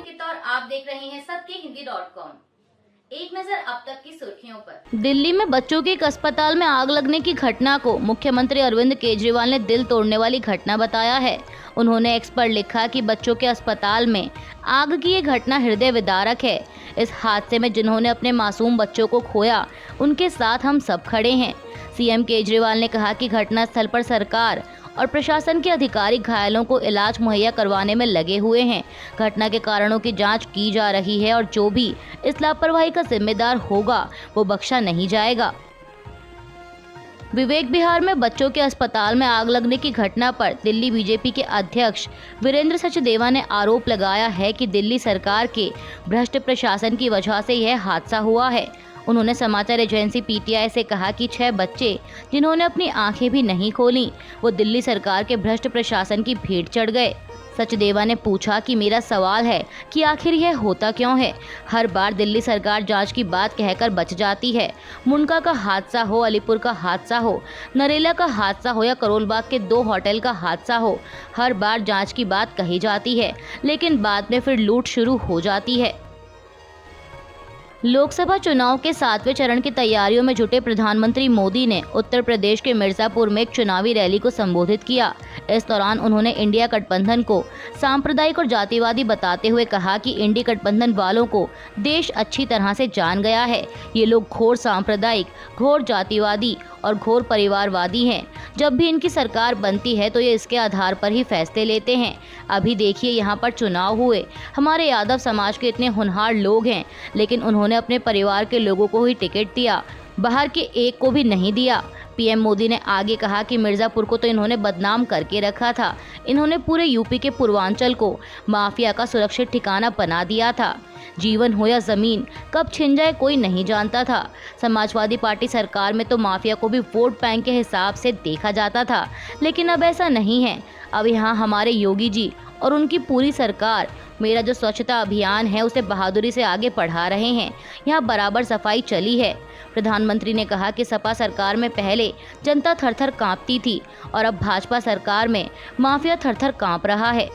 अंकिता और आप देख रहे हैं सत्यहिंदी.com। एक नजर अब तक की सुर्खियों पर। दिल्ली में बच्चों के एक अस्पताल में आग लगने की घटना को मुख्यमंत्री अरविंद केजरीवाल ने दिल तोड़ने वाली घटना बताया है। उन्होंने एक्स पर लिखा कि बच्चों के अस्पताल में आग की ये घटना हृदय विदारक है। इस हादसे में जिन्होंने अपने मासूम बच्चों को खोया, उनके साथ हम सब खड़े हैं। सीएम केजरीवाल ने कहा कि घटनास्थल पर सरकार और प्रशासन के अधिकारी घायलों को इलाज मुहैया करवाने में लगे हुए हैं। घटना के कारणों की जांच की जा रही है और जो भी इस लापरवाही का जिम्मेदार होगा वो बख्शा नहीं जाएगा। विवेक विहार में बच्चों के अस्पताल में आग लगने की घटना पर दिल्ली बीजेपी के अध्यक्ष वीरेंद्र सचदेवा ने आरोप लगाया है कि दिल्ली सरकार के भ्रष्ट प्रशासन की वजह से यह हादसा हुआ है। उन्होंने समाचार एजेंसी पीटीआई से कहा कि 6 बच्चे जिन्होंने अपनी आंखें भी नहीं खोलीं, वो दिल्ली सरकार के भ्रष्ट प्रशासन की भेंट चढ़ गए। सचदेवा ने पूछा कि मेरा सवाल है कि आखिर यह होता क्यों है। हर बार दिल्ली सरकार जांच की बात कहकर बच जाती है। मुंडका का हादसा हो, अलीपुर का हादसा हो, नरेला का हादसा हो या करोलबाग के 2 होटल का हादसा हो, हर बार जांच की बात कही जाती है, लेकिन बाद में फिर लूट शुरू हो जाती है। लोकसभा चुनाव के 7वें चरण की तैयारियों में जुटे प्रधानमंत्री मोदी ने उत्तर प्रदेश के मिर्जापुर में एक चुनावी रैली को संबोधित किया। इस दौरान उन्होंने इंडिया गठबंधन को सांप्रदायिक और जातिवादी बताते हुए कहा कि इंडी गठबंधन वालों को देश अच्छी तरह से जान गया है। ये लोग घोर सांप्रदायिक, घोर जातिवादी और घोर परिवारवादी हैं। जब भी इनकी सरकार बनती है तो ये इसके आधार पर ही फैसले लेते हैं। अभी देखिए यहाँ पर चुनाव हुए, हमारे यादव समाज के इतने होनहार लोग हैं, लेकिन उन्होंने अपने परिवार के लोगों को ही टिकट दिया, बाहर के एक को भी नहीं दिया। पीएम मोदी ने आगे कहा कि मिर्जापुर को तो इन्होंने बदनाम करके रखा था। इन्होंने पूरे यूपी के पूर्वांचल को माफिया का सुरक्षित ठिकाना बना दिया था। जीवन हो या जमीन कब छिन जाए कोई नहीं जानता था। समाजवादी पार्टी सरकार में तो माफिया को भी वोट बैंक के हिसाब से देखा जाता था, लेकिन अब ऐसा नहीं है। अब यहाँ हमारे योगी जी और उनकी पूरी सरकार मेरा जो स्वच्छता अभियान है उसे बहादुरी से आगे बढ़ा रहे हैं। यहाँ बराबर सफाई चली है। प्रधानमंत्री ने कहा कि सपा सरकार में पहले जनता थर-थर कांपती थी और अब भाजपा सरकार में माफिया थर-थर कांप रहा है।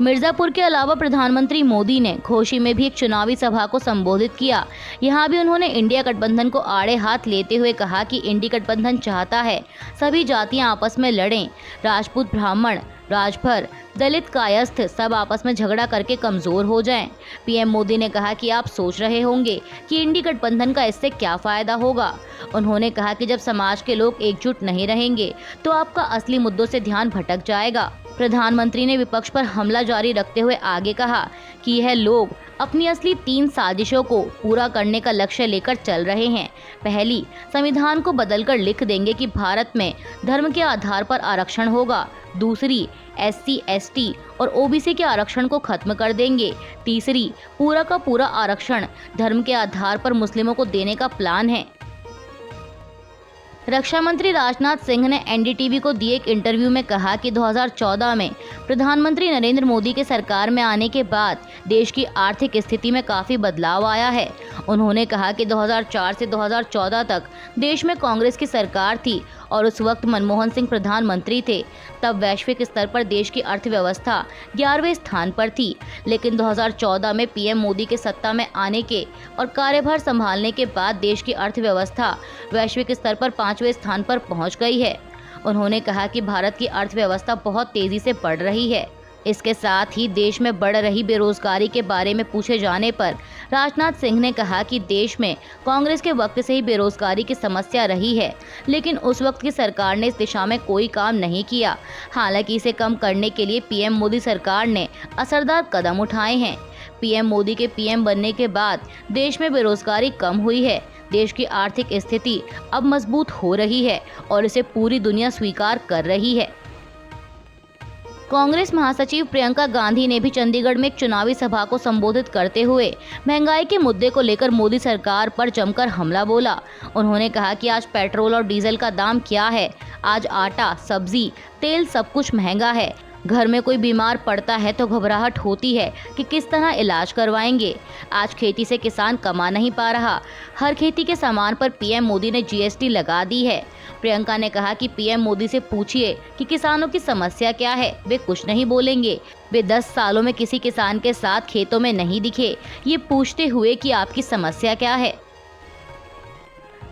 मिर्जापुर के अलावा प्रधानमंत्री मोदी ने घोसी में भी एक चुनावी सभा को संबोधित किया। यहाँ भी उन्होंने इंडिया गठबंधन को आड़े हाथ लेते हुए कहा कि इंडी गठबंधन चाहता है सभी जातियां आपस में लड़ें, राजपूत, ब्राह्मण, राजभर, दलित, कायस्थ सब आपस में झगड़ा करके कमजोर हो जाएं। पीएम मोदी ने कहा कि आप सोच रहे होंगे कि इंडी गठबंधन का इससे क्या फायदा होगा। उन्होंने कहा कि जब समाज के लोग एकजुट नहीं रहेंगे तो आपका असली मुद्दों से ध्यान भटक जाएगा। प्रधानमंत्री ने विपक्ष पर हमला जारी रखते हुए आगे कहा कि यह लोग अपनी असली 3 साजिशों को पूरा करने का लक्ष्य लेकर चल रहे हैं। पहली, संविधान को बदलकर लिख देंगे कि भारत में धर्म के आधार पर आरक्षण होगा। दूसरी, SC, ST और OBC के आरक्षण को खत्म कर देंगे। तीसरी, पूरा का पूरा आरक्षण धर्म के आधार पर मुस्लिमों को देने का प्लान है। रक्षा मंत्री राजनाथ सिंह ने NDTV को दिए एक इंटरव्यू में कहा कि 2014 में प्रधानमंत्री नरेंद्र मोदी के सरकार में आने के बाद देश की आर्थिक स्थिति में काफ़ी बदलाव आया है। उन्होंने कहा कि 2004 से 2014 तक देश में कांग्रेस की सरकार थी और उस वक्त मनमोहन सिंह प्रधानमंत्री थे। तब वैश्विक स्तर पर देश की अर्थव्यवस्था 11वें स्थान पर थी, लेकिन 2014 में पीएम मोदी के सत्ता में आने के और कार्यभार संभालने के बाद देश की अर्थव्यवस्था वैश्विक स्तर पर 5वें स्थान पर पहुंच गई है। उन्होंने कहा कि भारत की अर्थव्यवस्था बहुत तेजी से बढ़ रही है। इसके साथ ही देश में बढ़ रही बेरोजगारी के बारे में पूछे जाने पर राजनाथ सिंह ने कहा कि देश में कांग्रेस के वक्त से ही बेरोजगारी की समस्या रही है, लेकिन उस वक्त की सरकार ने इस दिशा में कोई काम नहीं किया। हालांकि इसे कम करने के लिए पीएम मोदी सरकार ने असरदार कदम उठाए हैं। पीएम मोदी के पीएम बनने के बाद देश में बेरोजगारी कम हुई है। देश की आर्थिक स्थिति अब मजबूत हो रही है और इसे पूरी दुनिया स्वीकार कर रही है। कांग्रेस महासचिव प्रियंका गांधी ने भी चंडीगढ़ में एक चुनावी सभा को संबोधित करते हुए महंगाई के मुद्दे को लेकर मोदी सरकार पर जमकर हमला बोला। उन्होंने कहा कि आज पेट्रोल और डीजल का दाम क्या है। आज आटा, सब्जी, तेल सब कुछ महंगा है। घर में कोई बीमार पड़ता है तो घबराहट होती है कि किस तरह इलाज करवाएंगे। आज खेती से किसान कमा नहीं पा रहा। हर खेती के सामान पर पीएम मोदी ने जीएसटी लगा दी है। प्रियंका ने कहा कि पीएम मोदी से पूछिए कि किसानों की समस्या क्या है, वे कुछ नहीं बोलेंगे। वे 10 सालों में किसी किसान के साथ खेतों में नहीं दिखे, ये पूछते हुए कि आपकी समस्या क्या है।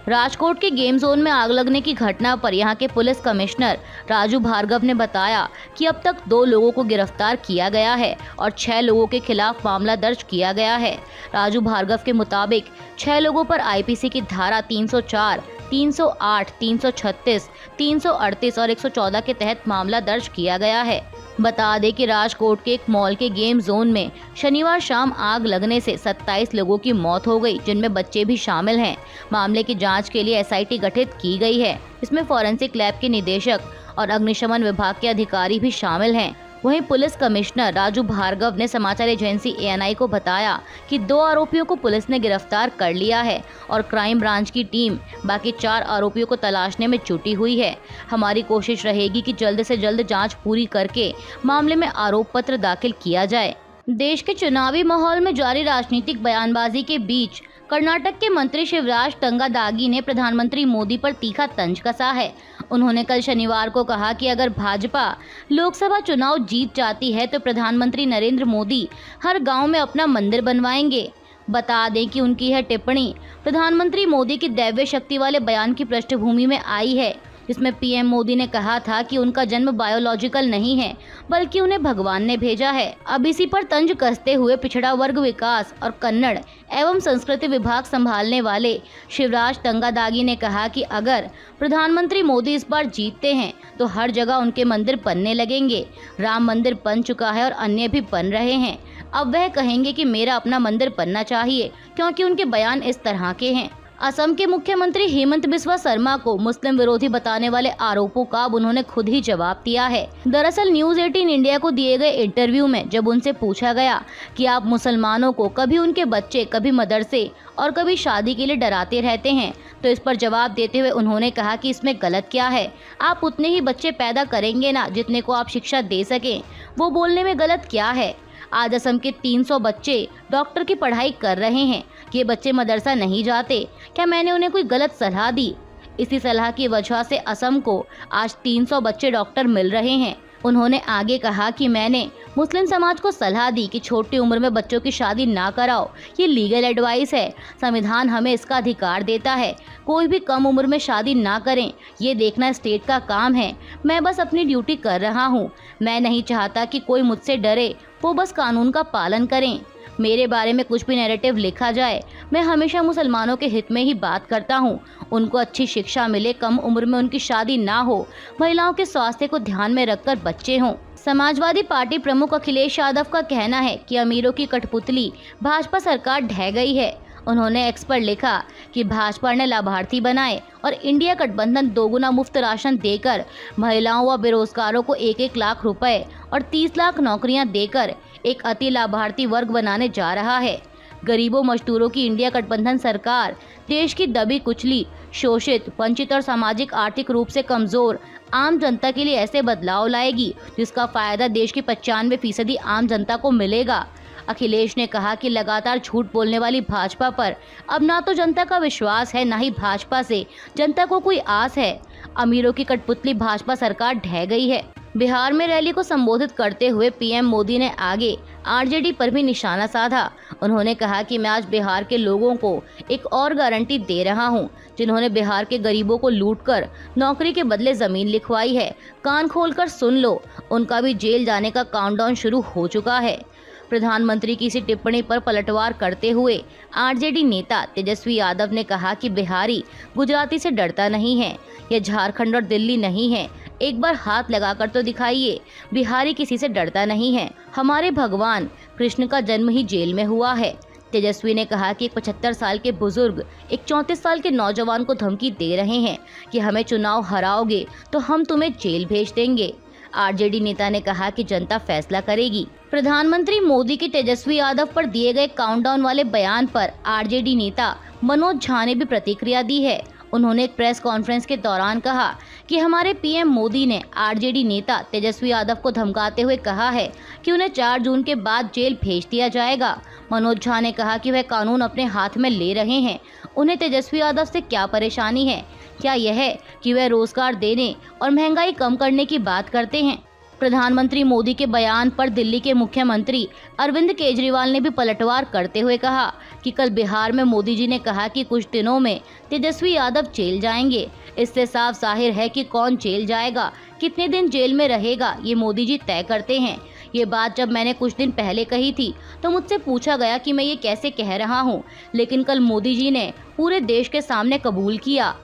राजकोट के गेम जोन में आग लगने की घटना पर यहां के पुलिस कमिश्नर राजू भार्गव ने बताया कि अब तक 2 लोगों को गिरफ्तार किया गया है और 6 लोगों के खिलाफ मामला दर्ज किया गया है। राजू भार्गव के मुताबिक 6 लोगों पर आईपीसी की धारा 304, 308, 336, 338 और 114 के तहत मामला दर्ज किया गया है। बता दें कि राजकोट के एक मॉल के गेम जोन में शनिवार शाम आग लगने से 27 लोगों की मौत हो गई, जिनमें बच्चे भी शामिल हैं। मामले की जांच के लिए एसआईटी गठित की गई है। इसमें फॉरेंसिक लैब के निदेशक और अग्निशमन विभाग के अधिकारी भी शामिल हैं। वहीं पुलिस कमिश्नर राजू भार्गव ने समाचार एजेंसी एएनआई को बताया कि 2 आरोपियों को पुलिस ने गिरफ्तार कर लिया है और क्राइम ब्रांच की टीम बाकी 4 आरोपियों को तलाशने में जुटी हुई है। हमारी कोशिश रहेगी कि जल्द से जल्द जांच पूरी करके मामले में आरोप पत्र दाखिल किया जाए। देश के चुनावी माहौल में जारी राजनीतिक बयानबाजी के बीच कर्नाटक के मंत्री शिवराज तंगादागी ने प्रधानमंत्री मोदी पर तीखा तंज कसा है। उन्होंने कल शनिवार को कहा कि अगर भाजपा लोकसभा चुनाव जीत जाती है तो प्रधानमंत्री नरेंद्र मोदी हर गांव में अपना मंदिर बनवाएंगे। बता दें कि उनकी यह टिप्पणी प्रधानमंत्री मोदी की दैवीय शक्ति वाले बयान की पृष्ठभूमि में आई है, जिसमें पीएम मोदी ने कहा था कि उनका जन्म बायोलॉजिकल नहीं है बल्कि उन्हें भगवान ने भेजा है। अब इसी पर तंज कसते हुए पिछड़ा वर्ग विकास और कन्नड़ एवं संस्कृति विभाग संभालने वाले शिवराज तंगादागी ने कहा कि अगर प्रधानमंत्री मोदी इस बार जीतते हैं तो हर जगह उनके मंदिर बनने लगेंगे। राम मंदिर बन चुका है और अन्य भी बन रहे हैं। अब वह कहेंगे कि मेरा अपना मंदिर बनना चाहिए, क्योंकि उनके बयान इस तरह के हैं। असम के मुख्यमंत्री हेमंत बिस्वा शर्मा को मुस्लिम विरोधी बताने वाले आरोपों का अब उन्होंने खुद ही जवाब दिया है। दरअसल न्यूज 18 इंडिया को दिए गए इंटरव्यू में जब उनसे पूछा गया कि आप मुसलमानों को कभी उनके बच्चे, कभी मदरसे और कभी शादी के लिए डराते रहते हैं, तो इस पर जवाब देते हुए उन्होंने कहा कि इसमें गलत क्या है। आप उतने ही बच्चे पैदा करेंगे ना जितने को आप शिक्षा दे सकें, वो बोलने में गलत क्या है। आज असम के 300 बच्चे डॉक्टर की पढ़ाई कर रहे हैं। ये बच्चे मदरसा नहीं जाते, क्या मैंने उन्हें कोई गलत सलाह दी? इसी सलाह की वजह से असम को आज 300 बच्चे डॉक्टर मिल रहे हैं। उन्होंने आगे कहा कि मैंने मुस्लिम समाज को सलाह दी कि छोटी उम्र में बच्चों की शादी ना कराओ, ये लीगल एडवाइस है। संविधान हमें इसका अधिकार देता है, कोई भी कम उम्र में शादी ना करें, ये देखना स्टेट का काम है। मैं बस अपनी ड्यूटी कर रहा हूँ। मैं नहीं चाहता कि कोई मुझसे डरे, वो बस कानून का पालन करें। मेरे बारे में कुछ भी नैरेटिव लिखा जाए, मैं हमेशा मुसलमानों के हित में ही बात करता हूँ। उनको अच्छी शिक्षा मिले, कम उम्र में उनकी शादी ना हो, महिलाओं के स्वास्थ्य को ध्यान में रखकर बच्चे हों। समाजवादी पार्टी प्रमुख अखिलेश यादव का कहना है कि अमीरों की कठपुतली भाजपा सरकार ढह गई है। उन्होंने एक्स पर लिखा कि भाजपा ने लाभार्थी बनाए और इंडिया गठबंधन 2 गुना मुफ्त राशन देकर महिलाओं व बेरोजगारों को 1-1 लाख रुपए और 30 लाख नौकरियां देकर एक अति लाभार्थी वर्ग बनाने जा रहा है। गरीबों मजदूरों की इंडिया गठबंधन सरकार देश की दबी कुचली, शोषित, वंचित और सामाजिक आर्थिक रूप से कमजोर आम जनता के लिए ऐसे बदलाव लाएगी जिसका फायदा देश की 95% आम जनता को मिलेगा। अखिलेश ने कहा कि लगातार झूठ बोलने वाली भाजपा पर अब ना तो जनता का विश्वास है, ना ही भाजपा से जनता को कोई आस है। अमीरों की कठपुतली भाजपा सरकार ढह गई है। बिहार में रैली को संबोधित करते हुए पीएम मोदी ने आगे आरजेडी पर भी निशाना साधा। उन्होंने कहा कि मैं आज बिहार के लोगों को एक और गारंटी दे रहा हूं, जिन्होंने बिहार के गरीबों को लूटकर नौकरी के बदले जमीन लिखवाई है। कान खोलकर सुन लो, उनका भी जेल जाने का काउंटडाउन शुरू हो चुका है। प्रधानमंत्री की इसी टिप्पणी पर पलटवार करते हुए आरजेडी नेता तेजस्वी यादव ने कहा कि बिहारी गुजराती से डरता नहीं है, यह झारखंड और दिल्ली नहीं है। एक बार हाथ लगाकर तो दिखाइए, बिहारी किसी से डरता नहीं है। हमारे भगवान कृष्ण का जन्म ही जेल में हुआ है। तेजस्वी ने कहा कि एक 75 साल के बुजुर्ग एक 34 साल के नौजवान को धमकी दे रहे हैं कि हमें चुनाव हराओगे तो हम तुम्हें जेल भेज देंगे। आरजेडी नेता ने कहा कि जनता फैसला करेगी। प्रधानमंत्री मोदी के तेजस्वी यादव पर दिए गए काउंटडाउन वाले बयान पर आरजेडी नेता मनोज झा ने भी प्रतिक्रिया दी है। उन्होंने एक प्रेस कॉन्फ्रेंस के दौरान कहा कि हमारे पीएम मोदी ने आरजेडी नेता तेजस्वी यादव को धमकाते हुए कहा है कि उन्हें 4 जून के बाद जेल भेज दिया जाएगा। मनोज झा ने कहा कि वह कानून अपने हाथ में ले रहे हैं। उन्हें तेजस्वी यादव से क्या परेशानी है? क्या यह है कि वह रोजगार देने और महंगाई कम करने की बात करते हैं? प्रधानमंत्री मोदी के बयान पर दिल्ली के मुख्यमंत्री अरविंद केजरीवाल ने भी पलटवार करते हुए कहा कि कल बिहार में मोदी जी ने कहा कि कुछ दिनों में तेजस्वी यादव जेल जाएंगे। इससे साफ जाहिर है कि कौन जेल जाएगा, कितने दिन जेल में रहेगा, ये मोदी जी तय करते हैं। ये बात जब मैंने कुछ दिन पहले कही थी तो मुझसे पूछा गया कि मैं ये कैसे कह रहा हूँ, लेकिन कल मोदी जी ने पूरे देश के सामने कबूल किया।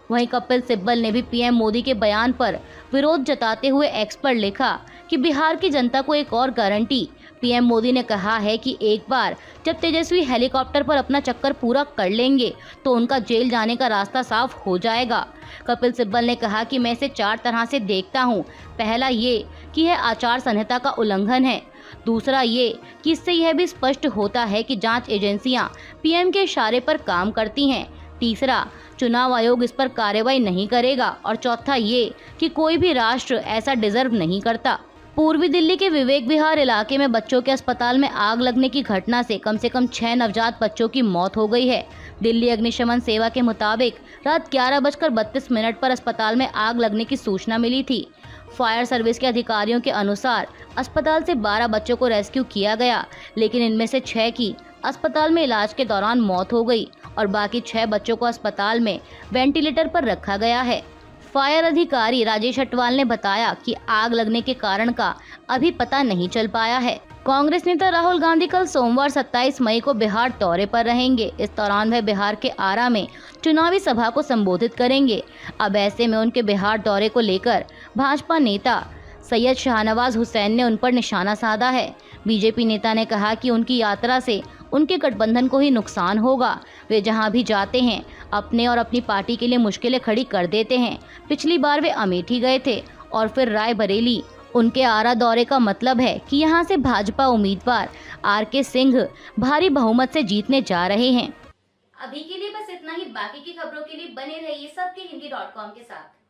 वहीं कपिल सिब्बल ने भी पीएम मोदी के बयान पर विरोध जताते हुए एक्स पर लिखा कि बिहार की जनता को एक और गारंटी। पीएम मोदी ने कहा है कि एक बार जब तेजस्वी हेलीकॉप्टर पर अपना चक्कर पूरा कर लेंगे तो उनका जेल जाने का रास्ता साफ हो जाएगा। कपिल सिब्बल ने कहा कि मैं इसे 4 तरह से देखता हूँ। पहला ये कि यह आचार संहिता का उल्लंघन है। दूसरा ये कि इससे यह भी स्पष्ट होता है कि जांच एजेंसियां पीएम के इशारे पर काम करती हैं। तीसरा, चुनाव आयोग इस पर कार्रवाई नहीं करेगा। और चौथा ये कि कोई भी राष्ट्र ऐसा डिजर्व नहीं करता। पूर्वी दिल्ली के विवेक विहार इलाके में बच्चों के अस्पताल में आग लगने की घटना से कम 6 नवजात बच्चों की मौत हो गई है। दिल्ली अग्निशमन सेवा के मुताबिक रात 11:32 पर अस्पताल में आग लगने की सूचना मिली थी। फायर सर्विस के अधिकारियों के अनुसार अस्पताल से 12 बच्चों को रेस्क्यू किया गया, लेकिन इनमें से 6 की अस्पताल में इलाज के दौरान मौत हो गई और बाकी 6 बच्चों को अस्पताल में वेंटिलेटर पर रखा गया है। फायर अधिकारी राजेश अटवाल ने बताया कि आग लगने के कारण का अभी पता नहीं चल पाया है। कांग्रेस नेता राहुल गांधी कल सोमवार 27 मई को बिहार दौरे पर रहेंगे। इस दौरान वह बिहार के आरा में चुनावी सभा को संबोधित करेंगे। अब ऐसे में उनके बिहार दौरे को लेकर भाजपा नेता सैयद शाहनवाज हुसैन ने उन पर निशाना साधा है। बीजेपी नेता ने कहा कि उनकी यात्रा से उनके गठबंधन को ही नुकसान होगा। वे जहां भी जाते हैं अपने और अपनी पार्टी के लिए मुश्किलें खड़ी कर देते हैं। पिछली बार वे अमेठी गए थे और फिर रायबरेली। उनके आरा दौरे का मतलब है कि यहां से भाजपा उम्मीदवार आर.के. सिंह भारी बहुमत से जीतने जा रहे हैं। अभी के लिए बस इतना ही। बाकी की खबरों के लिए बने रहिए सबके हिंदी.com के साथ।